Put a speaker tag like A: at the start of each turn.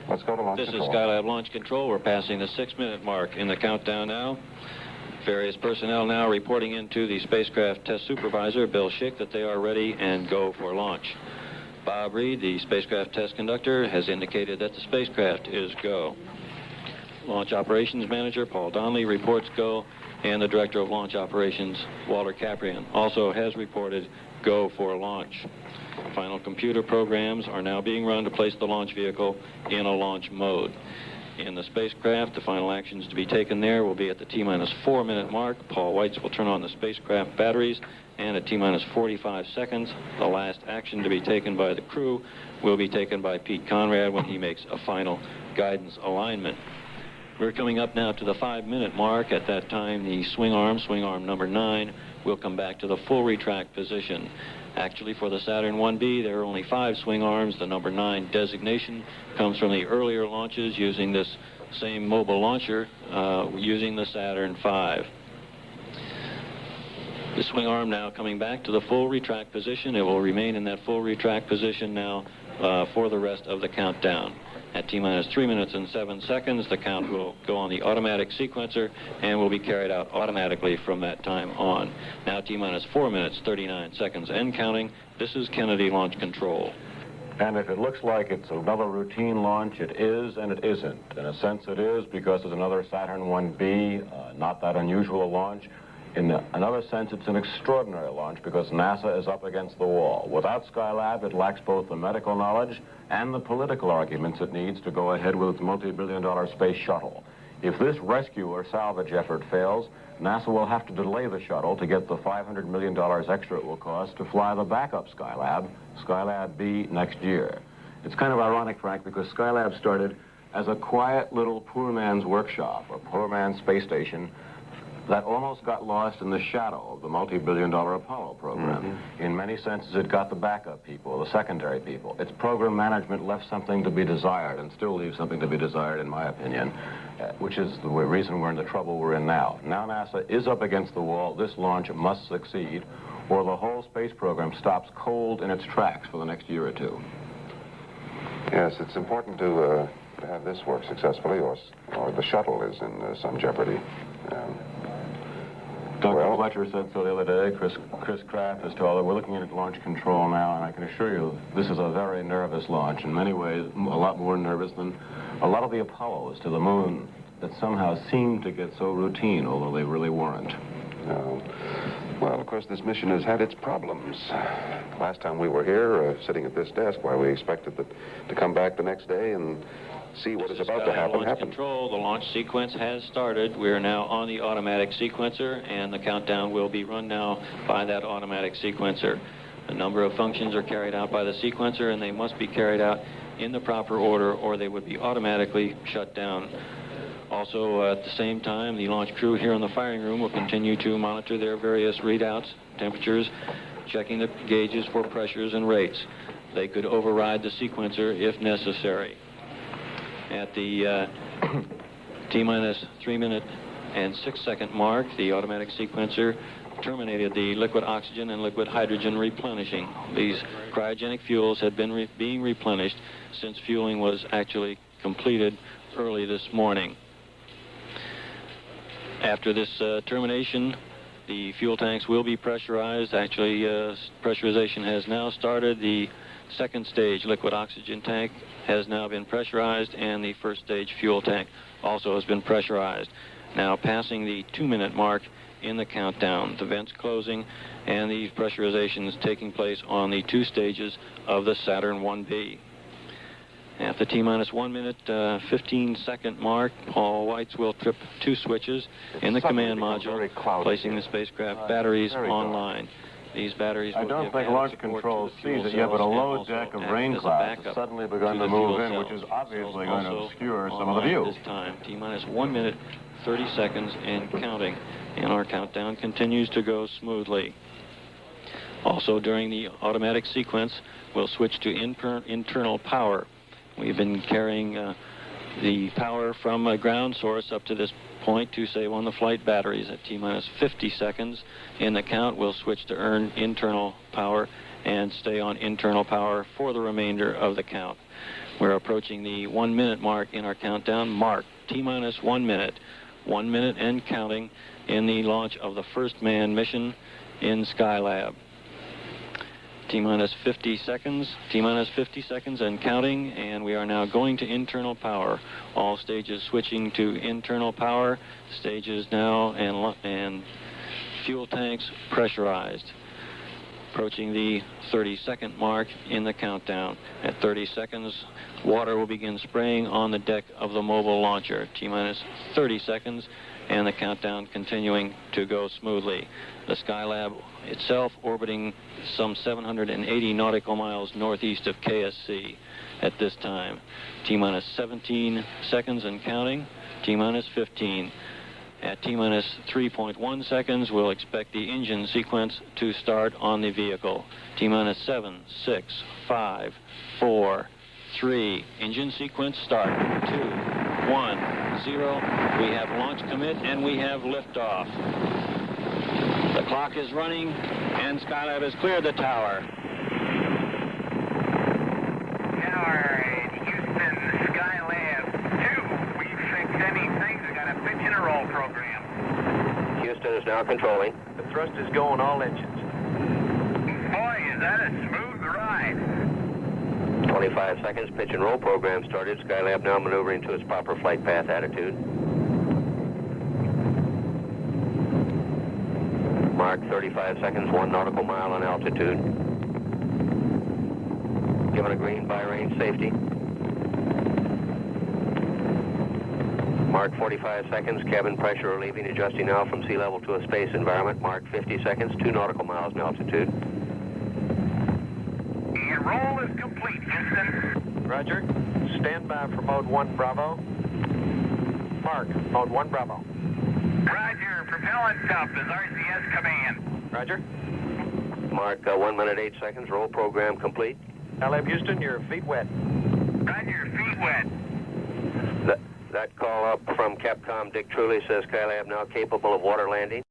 A: Let's go to launch control.
B: This is Skylab Launch Control. We're passing the 6-minute mark in the countdown now. Various personnel now reporting into the spacecraft test supervisor, Bill Schick, that they are ready and go for launch. Bob Reed, the spacecraft test conductor, has indicated that the spacecraft is go. Launch Operations Manager, Paul Donnelly, reports go, and the Director of Launch Operations, Walter Caprian, also has reported go for launch. Final computer programs are now being run to place the launch vehicle in a launch mode. In the spacecraft, the final actions to be taken there will be at the T-minus 4-minute mark. Paul Weitz will turn on the spacecraft batteries, and at T-minus 45 seconds, the last action to be taken by the crew will be taken by Pete Conrad when he makes a final guidance alignment. We're coming up now to the 5-minute mark. At that time, the swing arm number 9, will come back to the full retract position. Actually, for the Saturn IB, there are only 5 swing arms. The number 9 designation comes from the earlier launches using this same mobile launcher using the Saturn V. The swing arm now coming back to the full retract position. It will remain in that full retract position now for the rest of the countdown. At T-minus 3 minutes and 7 seconds, the count will go on the automatic sequencer and will be carried out automatically from that time on. Now T-minus 4 minutes, 39 seconds and counting. This is Kennedy Launch Control.
A: And if it looks like it's another routine launch, it is and it isn't. In a sense it is, because it's another Saturn IB, not that unusual a launch. In another sense, it's an extraordinary launch because NASA is up against the wall. Without Skylab, it lacks both the medical knowledge and the political arguments it needs to go ahead with its multi-billion-dollar space shuttle. If this rescue or salvage effort fails, NASA will have to delay the shuttle to get the $500 million extra it will cost to fly the backup Skylab, Skylab B, next year. It's kind of ironic, Frank, because Skylab started as a quiet little poor man's workshop, or poor man's space station, that almost got lost in the shadow of the multi-billion-dollar Apollo program. In many senses, it got the backup people, the secondary people. Its program management left something to be desired, and still leaves something to be desired, in my opinion, which is the reason we're in the trouble we're in now. Now NASA is up against the wall. This launch must succeed, or the whole space program stops cold in its tracks for the next year or two.
C: Yes, it's important to have this work successfully, or the shuttle is in some jeopardy.
A: Dr. Fletcher said so the other day. Chris Kraft has told her, we're looking at launch control now, and I can assure you this is a very nervous launch. In many ways, a lot more nervous than a lot of the Apollos to the moon that somehow seem to get so routine, although they really weren't.
C: Well, of course, this mission has had its problems. Last time we were here, sitting at this desk, why we expected to come back the next day and see what is about to happen.
B: Launch control, the launch sequence has started. We are now on the automatic sequencer, and the countdown will be run now by that automatic sequencer. A number of functions are carried out by the sequencer, and they must be carried out in the proper order, or they would be automatically shut down. Also, at the same time, the launch crew here in the firing room will continue to monitor their various readouts, temperatures, checking the gauges for pressures and rates. They could override the sequencer if necessary. At the T-minus 3 minute and 6 second mark, the automatic sequencer terminated the liquid oxygen and liquid hydrogen replenishing. These cryogenic fuels had been being replenished since fueling was actually completed early this morning. After this termination, the fuel tanks will be pressurized. Actually, pressurization has now started. The second stage liquid oxygen tank has now been pressurized, and the first stage fuel tank also has been pressurized. Now passing the 2-minute mark in the countdown, the vents closing, and the pressurizations taking place on the 2 stages of the Saturn IB. At the T-minus 1 minute, 15 second mark, Paul Weitz will trip 2 switches in the command module, placing the spacecraft batteries online. These batteries
A: I don't think launch control sees it yet, but a low deck of rain clouds has suddenly begun to move in, which is obviously going to obscure some of the view.
B: This time, T-minus 1 minute, 30 seconds and counting. And our countdown continues to go smoothly. Also, during the automatic sequence, we'll switch to internal power. We've been carrying the power from a ground source up to this point to save on the flight batteries. At T-minus 50 seconds in the count, we'll switch to earn internal power and stay on internal power for the remainder of the count. We're approaching the 1 minute mark in our countdown. Mark, T-minus 1 minute. 1 minute and counting in the launch of the first manned mission in Skylab. T-minus 50 seconds, T-minus 50 seconds and counting, and we are now going to internal power. All stages switching to internal power. Stages now and fuel tanks pressurized. Approaching the 30-second mark in the countdown. At 30 seconds, water will begin spraying on the deck of the mobile launcher. T-minus 30 seconds, and the countdown continuing to go smoothly. The Skylab itself orbiting some 780 nautical miles northeast of KSC at this time. T-minus 17 seconds and counting. T-minus 15. At T-minus 3.1 seconds, we'll expect the engine sequence to start on the vehicle. T-minus 7, 6, 5, 4, 3. Engine sequence start. 2, 1, 0. We have launch commit and we have liftoff. The clock is running and Skylab has cleared the tower.
D: Tower, Houston, Skylab 2. We've fixed anything. We got a pitch and a roll program.
E: Houston is now controlling.
D: The thrust is going all engines. Boy, is that a smooth ride.
E: 25 seconds, pitch and roll program started. Skylab now maneuvering to its proper flight path attitude. Mark 35 seconds, 1 nautical mile on altitude. Given a green by range safety. Mark 45 seconds, cabin pressure relieving, adjusting now from sea level to a space environment. Mark 50 seconds, 2 nautical miles in altitude.
D: And roll is complete, Houston.
F: Roger. Stand by for mode 1 Bravo. Mark, mode 1 Bravo.
D: Roger, propellant stop is RCS command.
F: Roger.
E: Mark 1 minute 8 seconds, roll program complete.
F: Skylab Houston, your feet wet.
D: Roger, feet wet.
E: That call up from Capcom Dick Truly says Skylab now capable of water landing.